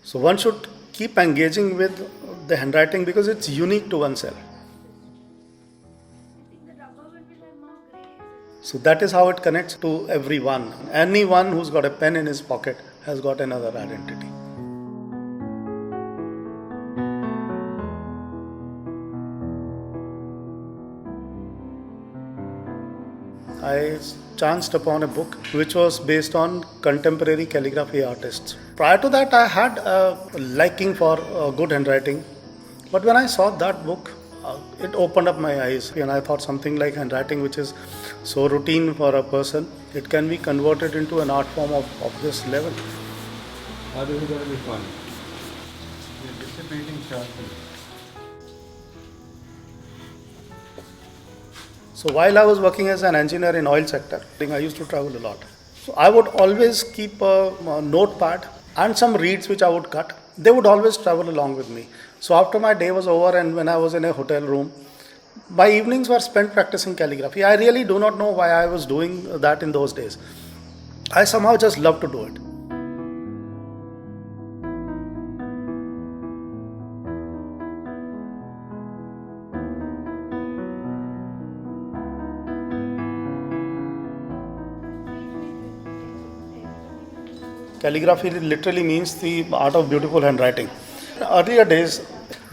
So one should keep engaging with the handwriting because it's unique to oneself. So that is how it connects to everyone. Anyone who's got a pen in his pocket has got another identity. I chanced upon a book which was based on contemporary calligraphy artists. Prior to that, I had a liking for good handwriting, but when I saw that book, it opened up my eyes, and I thought something like handwriting, which is so routine for a person, it can be converted into an art form of this level. How this is going to be fun? You're distributing sharply. So while I was working as an engineer in oil sector, I used to travel a lot. So I would always keep a notepad and some reeds which I would cut. They would always travel along with me. So after my day was over and when I was in a hotel room, my evenings were spent practicing calligraphy. I really do not know why I was doing that in those days. I somehow just loved to do it. Calligraphy literally means the art of beautiful handwriting. In earlier days,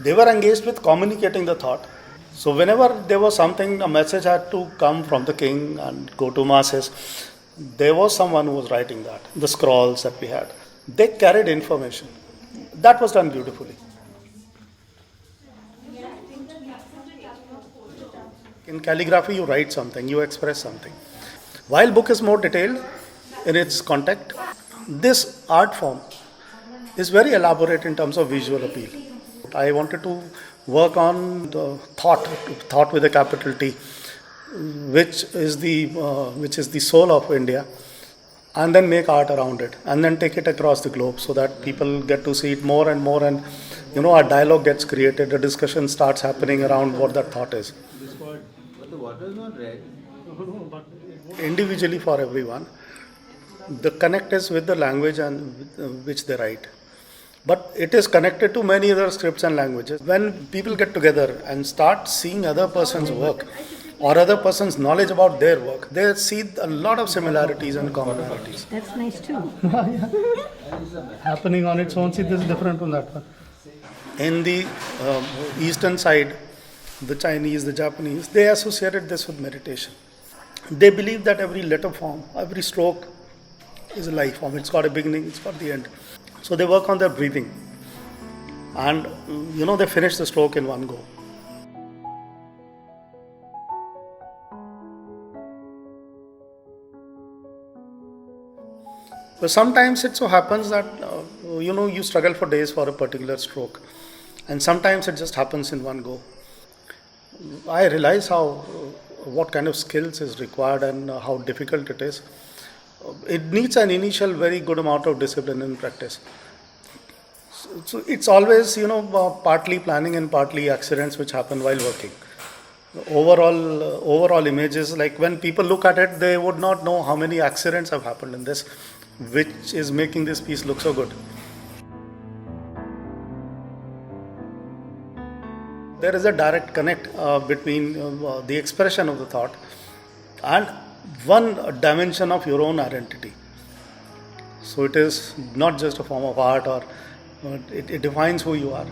they were engaged with communicating the thought. So whenever there was something, a message had to come from the king and go to masses, there was someone who was writing that. The scrolls that we had, they carried information. That was done beautifully. In calligraphy, you write something, you express something. While book is more detailed in its content, this art form is very elaborate in terms of visual appeal. I wanted to work on the thought with a capital T, which is the soul of India, and then make art around it, and then take it across the globe so that people get to see it more and more, and a dialogue gets created, a discussion starts happening around what that thought is. But the water is not red. Individually for everyone, the connect is with the language and which they write, but it is connected to many other scripts and languages. When people get together and start seeing other person's work or other person's knowledge about their work, they see a lot of similarities and commonalities That's nice too. happening on its own. See, this is different from that one. In the eastern side, the Chinese, the Japanese, they associated this with meditation. They believe that every letter form, every stroke is a life form. It's got a beginning, it's got the end. So they work on their breathing, and they finish the stroke in one go. But sometimes it so happens that you struggle for days for a particular stroke, and sometimes it just happens in one go. I realize what kind of skills is required and how difficult it is. It needs an initial very good amount of discipline and practice. So it's always partly planning and partly accidents which happen while working. Overall images, like when people look at it, they would not know how many accidents have happened in this, which is making this piece look so good. There is a direct connect between the expression of the thought and one dimension of your own identity. So it is not just a form of art, or it defines who you are.